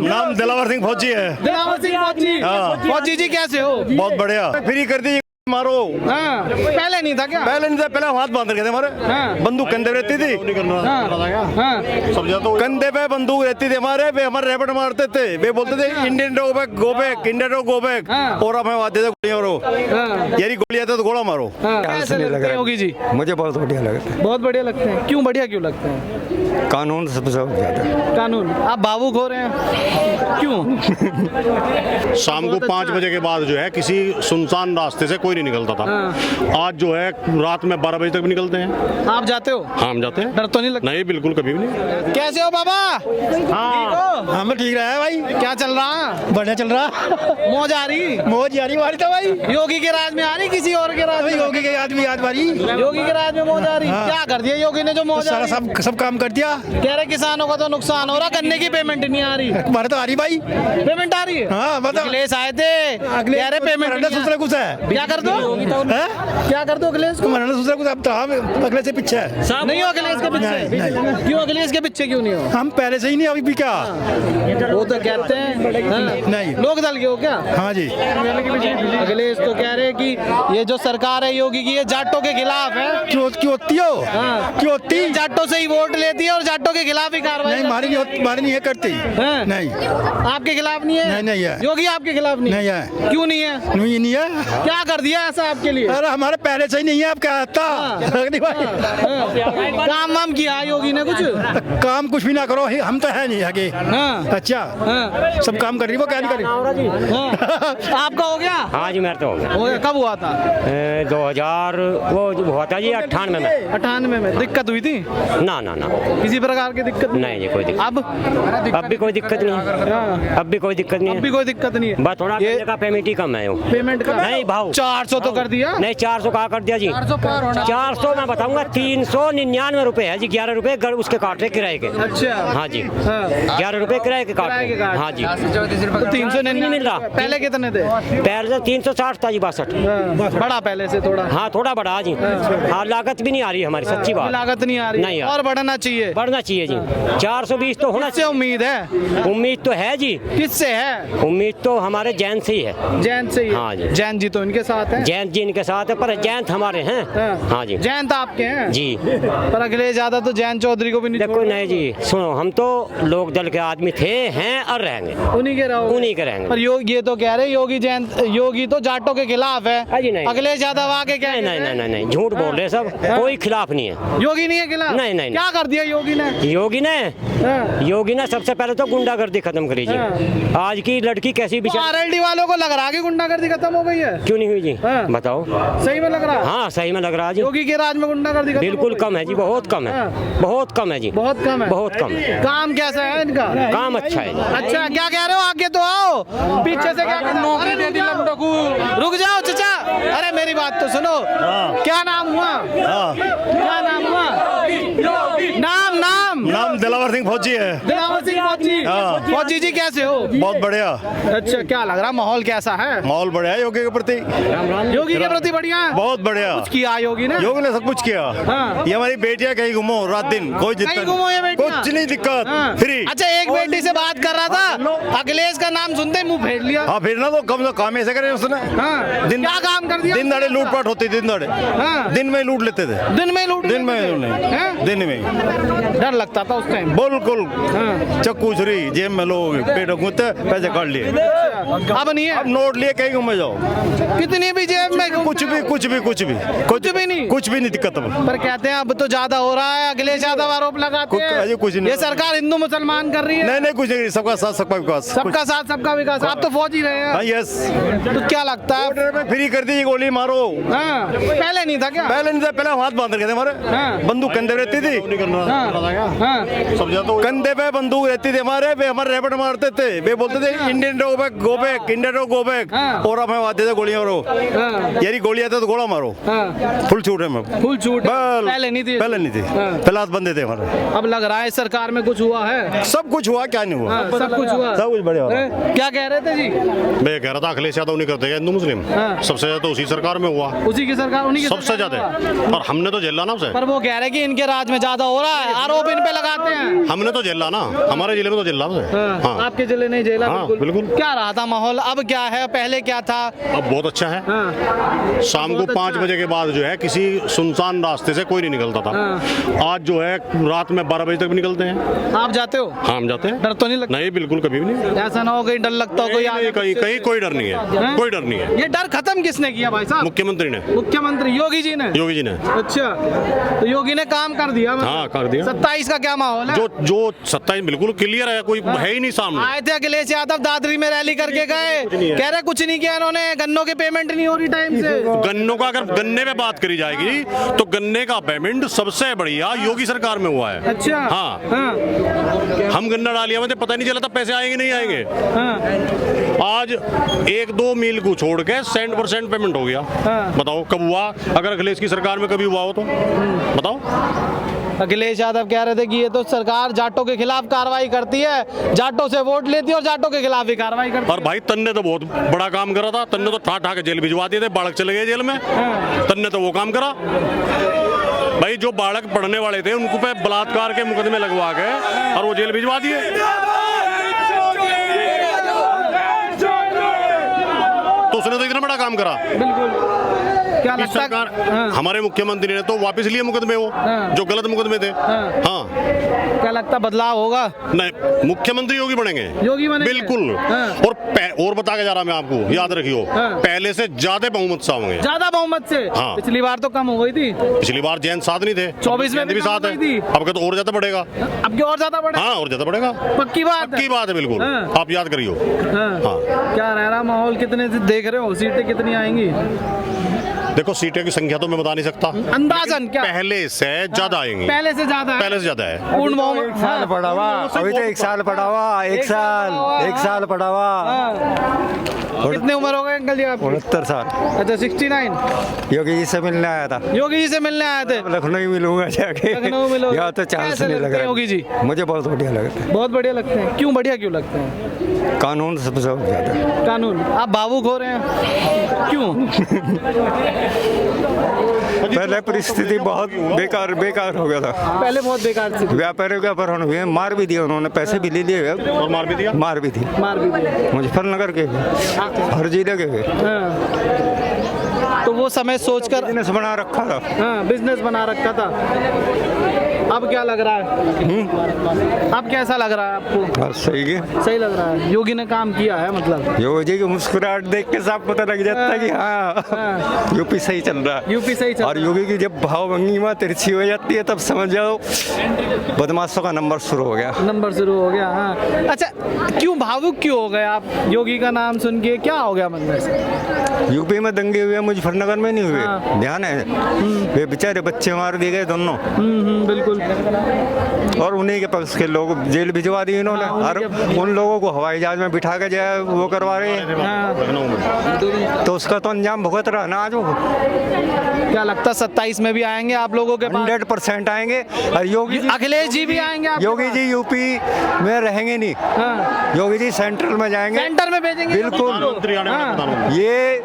नाम दिलावर सिंह फौजी है। दिलावर सिंह फौजी। हाँ। फौजी जी कैसे हो? बहुत बढ़िया। फ्री कर दी मारो। हाँ, पहले नहीं था क्या? पहले नहीं था, पहले हाथ बांध रखे थे हमारे। हाँ। बंदूक कंधे पे रहती थी। हाँ। कंधे पे बंदूक रहती थी हमारे, वे हमारे रैपेट मारते थे। वे बोलते थे Indian dog back go back, Indian dog go back. हाँ। और हमें आते थे गोलियां मारो। हाँ। यारी गोली आते तो गोला मारो। हाँ। कैसे लगते हैं योगी जी? मुझे बहुत बढ़िया लगता है। बहुत बढ़िया लगते हैं। क्यों बढ़िया क्यों लगते हैं? कानून सबसे ज्यादा। कानून। आप भावुक हो रहे हैं क्यों? शाम को 5 बजे के बाद जो है किसी सुनसान रास्ते से कोई नहीं निकलता था। आज जो है रात में 12 बजे तक भी निकलते हैं। आप जाते हो? हाँ, हम जाते हैं। डर तो नहीं लगता? नहीं, बिल्कुल कभी भी नहीं। कैसे हो बाबा? हाँ, हमें ठीक रहा है भाई। क्या चल रहा? बढ़िया चल रहा। मौज आ रही? मौज आ रही बारी तो भाई। योगी के राज में आ रही किसी और के राज में? योगी के आदमी याद बारी। योगी के राज में मौज आ रही? क्या कर दिया योगी ने जो मौज आ रही? सब काम कर दिया। कह रहे किसानों का तो नुकसान हो रहा, गन्ने की पेमेंट नहीं आ रही। हमारे तो आ रही भाई। पेमेंट आ रही है? हाँ, मतलब अखिलेश आए थे, कह रहे पेमेंट दूसरा कुछ है। क्या कर दो? क्या कर दो अखिलेश को? दूसरा कुछ अब तो हम अगले से पीछे है। नहीं हो अखिलेश के पीछे? क्यों अखिलेश के पीछे क्यों नहीं हो? हम पहले से ही नहीं, अभी भी क्या। वो तो कहते हैं हाँ। नहीं। लोक दल के हो क्या? हाँ जी। अखिलेश तो कह रहे हैं कि ये जो सरकार है योगी की, ये जाटों के खिलाफ है। क्यों होती हो? हाँ। क्यों होती? जाटों से ही वोट लेती है और जाटों के खिलाफ ही कार्रवाई नहीं, हमारी नहीं है करती। हाँ। नहीं, आपके खिलाफ नहीं है? नहीं है। योगी आपके खिलाफ नहीं नहीं है। क्यों नहीं है? नहीं है। क्या कर दिया ऐसा आपके लिए? अरे हमारे पहले से ही नहीं है, अब क्या आता। काम वाम किया योगी ने कुछ? काम कुछ भी ना करो, हम तो है नहीं आगे। हाँ। अच्छा, हाँ। सब काम कर रही, वो क्या नहीं कर रही। हाँ। आपका हो गया? हाँ जी, मेरा तो हो गया। हो गया। कब हुआ था? 2000 वो जो हुआ था जी 98 में। 98 में दिक्कत हुई थी? ना ना ना, किसी प्रकार की दिक्कत नहीं जी, कोई दिक्कत। अब अब भी कोई दिक्कत नहीं है। हाँ। अब भी कोई दिक्कत नहीं अब भी है। कोई दिक्कत नहीं है? बस थोड़ा ये- करने का पेमेंट ही कम है। वो पेमेंट का नहीं भाव 400 तो कर दिया? नहीं, 400 कहा कर दिया जी। 400 पार होना। 400 मैं बताऊंगा 399 रुपए है जी। 11 रुपए उसके काट रहे किराए के। अच्छा। हाँ जी, हाँ। 11 रुपए किराए के काट किराए के रहे। काट। हाँ जी, तो 399 नहीं मिल रहा। पहले कितने थे? पहले से 360 था जी, 62। हाँ। बड़ा पहले से थोड़ा? हाँ, थोड़ा बढ़ा जी। हाँ, लागत भी नहीं आ रही हमारी, सच्ची बात। लागत नहीं आ रही? नहीं और बढ़ना चाहिए? बढ़ना चाहिए जी। 420 तो होना किससे उम्मीद है? चाहिए। उम्मीद तो है जी। किससे है? उम्मीद तो हमारे जैन से ही है। जैन से ही? हाँ जी। जैन जी तो इनके साथ हैं? जैन जी इनके साथ है, पर जैन हमारे हैं। हाँ जी, जैन तो आपके हैं जी। पर अखिलेश यादव तो जैन चौधरी को भी नहीं देखो छोड़- नहीं जी, सुनो, हम तो लोक दल के आदमी थे, हैं और रहेंगे। उन्हीं के रहो? उन्हीं के रहेंगे। पर ये तो कह रहे योगी जैन, योगी तो जाटों के खिलाफ है। हाँ जी, नहीं। अखिलेश यादव आके क्या नहीं कह नहीं रहे नहीं हैं? नहीं नहीं, झूठ बोल रहे सब। कोई खिलाफ नहीं है। योगी नहीं है खिलाफ? नहीं, नहीं, क्या कर दिया योगी ने? योगी ने सबसे पहले तो गुंडागर्दी खत्म करी जी। आज की लड़की कैसी बिचारी। आरएलडी वालों को लग रहा है कि गुंडागर्दी खत्म हो गई है? क्यों नहीं हुई जी? हाँ। बताओ। सही में लग रहा है? हाँ, सही में लग रहा है जी। योगी के राज में गुंडागर्दी खत्म बिल्कुल हो गई? कम है जी, बहुत कम है। हाँ। बहुत कम है जी, बहुत कम है? बहुत कम है। काम कैसा है इनका? काम अच्छा है जी। अच्छा, क्या कह रहे हो? आगे तो आओ, पीछे से क्या नौकरी दे दी लंडो को। रुक जाओ चचा, अरे मेरी बात तो सुनो। क्या नाम हुआ? क्या नाम हुआ? नाम दिलावर सिंह फौजी है। दिलावर सिंह फौजी। हाँ। फौजी जी कैसे हो? बहुत बढ़िया। अच्छा, क्या लग रहा, माहौल कैसा है? माहौल बढ़िया है योगी के प्रति। योगी के प्रति बढ़िया है? बहुत बढ़िया। कुछ किया योगी ने? योगी ने सब कुछ किया। हाँ। ये हमारी बेटियां कहीं घूमो रात दिन, कोई कहीं घूमो ये बेटियां? कुछ नहीं दिक्कत। हाँ। फ्री। अच्छा, एक बेटी से बात कर रहा था, अखिलेश का नाम सुनते ही मुंह फेर लिया। हाँ, फिर ना तो कम से काम ऐसे करे उसने। हाँ। दिन क्या काम कर दिया? दिन दाड़े लूटपाट होती थी, दिन दाड़े। हाँ। दिन में लूट लेते थे। दिन में लूट दिन में लेते थे? नहीं, हैं? दिन में डर लगता था उस टाइम? बिल्कुल। हाँ। चक्कू छुरी जेब में लोग पेट घूमते, पैसे काट लिए। अब नहीं है? अब नोट लिए कहीं घूमे जाओ, कितनी भी जेब में कुछ भी भी नहीं? कुछ भी नहीं दिक्कत अब। पर कहते हैं अब तो ज्यादा हो रहा है, अखिलेश यादव आरोप लगाते अजय कुछ हैं नहीं। ये सरकार हिंदू मुसलमान कर रही है। नहीं कुछ नहीं, सबका साथ सबका विकास। सबका साथ सबका विकास। आप तो फौजी रहे हैं। हाँ, यस। तो क्या लगता है? बॉर्डर में फ्री कर दी, गोली मारो। हाँ। पहले नहीं था क्या? पहले नहीं था, पहले हाथ बांध रखे थे हमारे। हाँ। बंदूक कंधे पे रहती थी। हाँ। कंधे पे बंदूक रहती थी हमारे, वे हमारे रैपेट मारते थे। वे बोलते थे Indian dog back go back, Indian dog go back. हाँ। और हमें आते थे गोलियां मारो। हाँ। यारी गोली आते तो गोला मारो। हाँ। फुल छूट है। फुल छूट है। पहले नहीं थी? पहले नहीं थी। हाँ। पहले हाथ बंदे थे हमारे। अब लग रहा है सरकार में कुछ हुआ है? सब कुछ हुआ, क्या नहीं हुआ। हाँ, सब कुछ हुआ। सब कुछ बढ़िया हुआ। क्या कह रहे थे जी? मैं कह रहा था अखिलेश यादव नहीं करते क्या हिंदू मुस्लिम? हाँ। सबसे ज्यादा तो उसी सरकार में हुआ, उसी की सरकार, उन्हीं की सबसे सरकार ज्यादा। में हुआ। और हमने तो झेला ना उसे। पर वो कह रहे हैं कि इनके राज में ज्यादा हो रहा है, आरोप इन पे लगाते हैं। हमने तो झेला ना, हमारे जिले में तो झेला है। हाँ। आपके जिले नहीं झेला? हाँ, बिल्कुल। क्या रहा था माहौल, अब क्या है, पहले क्या था? अब बहुत अच्छा है। हाँ। शाम को बहुत 5 अच्छा। बजे के बाद जो है किसी सुनसान रास्ते से कोई नहीं निकलता था। आज जो है रात में 12 बजे तक भी निकलते हैं। आप जाते हो? हाँ, हम जाते हैं। डर तो नहीं लगता? नहीं, बिल्कुल कभी भी नहीं। ऐसा ना हो कहीं डर लगता हो कोई नहीं, कहीं कहीं कोई डर नहीं है, कोई डर नहीं है। ये डर खत्म किसने किया भाई साहब? मुख्यमंत्री ने, मुख्यमंत्री योगी जी ने। योगी जी ने। अच्छा, तो योगी ने काम कर दिया मतलब? हाँ, कर दिया। 27 का क्या माहौल है? जो 27 बिल्कुल क्लियर है, कोई है ही नहीं सामने। आए थे अखिलेश यादव, दादरी में रैली करके गए, कह रहे कुछ नहीं किया इन्होंने, गन्नों की पेमेंट नहीं हो रही टाइम से। गन्नों का अगर गन्ने पे बात करी जाएगी तो गन्ने का पेमेंट सबसे बढ़िया योगी सरकार में हुआ है। अच्छा। हाँ, हाँ। हम गन्ना डालिया में पता नहीं चला था पैसे आएंगे नहीं आएंगे। हाँ। आज 1-2 मील को छोड़ के 100% पेमेंट हो गया। हाँ। बताओ कब हुआ? अगर अखिलेश की सरकार में कभी हुआ हो तो बताओ। अखिलेश यादव कह रहे थे कि ये तो सरकार जाटों के खिलाफ कार्रवाई करती है, जाटों से वोट लेती है और जाटों के खिलाफ भी कार्रवाई करती है। और भाई तन्ने तो बहुत बड़ा काम करा था, तन्ने तो ठा के जेल भिजवा दिए थे, बालक चले गए जेल में। तन्ने तो वो काम करा भाई, जो बालक पढ़ने वाले थे उनको पे बलात्कार के मुकदमे लगवा के और वो जेल भिजवा दिए। तो उसने तो इतना बड़ा काम करा। बिल्कुल। क्या इस लगता सरकार, हाँ। हमारे मुख्यमंत्री ने तो वापस लिए मुकदमे वो, हाँ। जो गलत मुकदमे थे। हाँ। हाँ। क्या लगता बदलाव होगा? नहीं, मुख्यमंत्री योगी बनेंगे। योगी बनेंगे? बिल्कुल। हाँ। और बता के जा रहा मैं आपको, याद रखियो, हाँ। पहले से ज्यादा बहुमत से होंगे। ज्यादा बहुमत से? हाँ। पिछली बार तो कम हो गई थी। पिछली बार जैन साथ नहीं थे, 24 में भी साथ कम हो गई है। थी। अब तो और ज्यादा बढ़ेगा। अब की और ज्यादा बढ़े? हाँ, और ज्यादा बढ़ेगा। पक्की बात पक्की बात है, बिल्कुल। हाँ। आप याद करियो। हाँ। हाँ। क्या रह रहा माहौल, कितने से देख रहे हो, सीटें कितनी आएंगी? देखो सीटें की संख्या तो मैं बता नहीं सकता, अंदाजन क्या? पहले से ज्यादा आएंगी। पहले से ज्यादा है? पहले से ज्यादा है। पूर्ण बहुमत। एक साल पड़ा हुआ, अभी तो 1 साल पड़ा हुआ, 1 साल पड़ा हुआ। हाँ। कितने उम्र हो गए अंकल जी आप? 69 साल। अच्छा, 69। योगी जी से मिलने आया था। योगी जी से मिलने आए थे? लखनऊ मिलूंगा जाके। लखनऊ मिलोगे? यहाँ तो चांस कैसे नहीं लग लगते हैं रहा योगी जी? मुझे बहुत बढ़िया लगता है। बहुत बढ़िया लगते हैं। क्यों बढ़िया क्यों लगते हैं? कानून सबसे ज्यादा। कानून। आप भावुक हो रहे हैं क्यों? पहले परिस्थिति बहुत बेकार हो गया था। पहले बहुत बेकार थी। व्यापारियों के अपहरण हुए, मार भी दिया उन्होंने, पैसे भी ले लिए और मार भी दिया। मार भी दी। मार भी दिया। मुजफ्फरनगर के हर जिले के हुए। हाँ। तो वो समय सोचकर बिजनेस बना रखा था। हाँ, बिजनेस बना रखा था। अब क्या लग रहा है? अब कैसा लग रहा है आपको? बस सही है, सही लग रहा है। योगी ने काम किया है मतलब? योगी जी की मुस्कुराहट देख के साफ पता लग जाता है कि हाँ यूपी सही चल रहा है। यूपी सही चल और योगी की जब भावभंगिमा तिरछी हो जाती है तब समझ जाओ बदमाशों का नंबर शुरू हो गया। नंबर शुरू हो गया। हाँ। अच्छा, क्यों भावुक क्यों हो गए आप योगी का नाम सुन के? क्या हो गया मन में से? यूपी में दंगे हुए, मुजफ्फरनगर में नहीं हुए। हाँ। ध्यान है, वे बेचारे बच्चे मार दिए गए दोनों। बिल्कुल। और उन्हीं के पक्ष के लोग जेल भिजवा दिए इन्होंने। हाँ, और उन लोगों को हवाई जहाज में बिठा के जाए वो करवा रहे हैं। हाँ। लखनऊ में तो उसका तो अंजाम भुगत रहा ना आज वो। क्या लगता 27 में भी आएंगे आप लोगों के पास? 100% आएंगे। और योगी जी, अखिलेश जी भी आएंगे आपके योगी पास? जी यूपी में रहेंगे नहीं। हाँ। योगी जी सेंट्रल में जाएंगे। सेंटर में भेजेंगे? बिल्कुल। प्रधानमंत्री आने वाले हाँ। प्रधानमंत्री। ये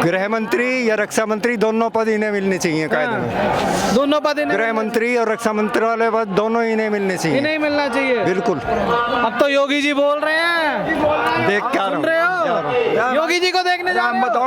गृह मंत्री या रक्षा मंत्री दोनों पद इन्हें मिलने चाहिए कायदे में। हाँ। दोनों पद इन्हें गृह मंत्री और रक्षा मंत्री वाले पद दोनों इन्हें मिलने चाहिए। इन्हें मिलना चाहिए। बिल्कुल। अब तो योगी जी बोल रहे हैं। देख क्या सुन रहे हो? योगी जी को देखने जा रहे हो? बताओ।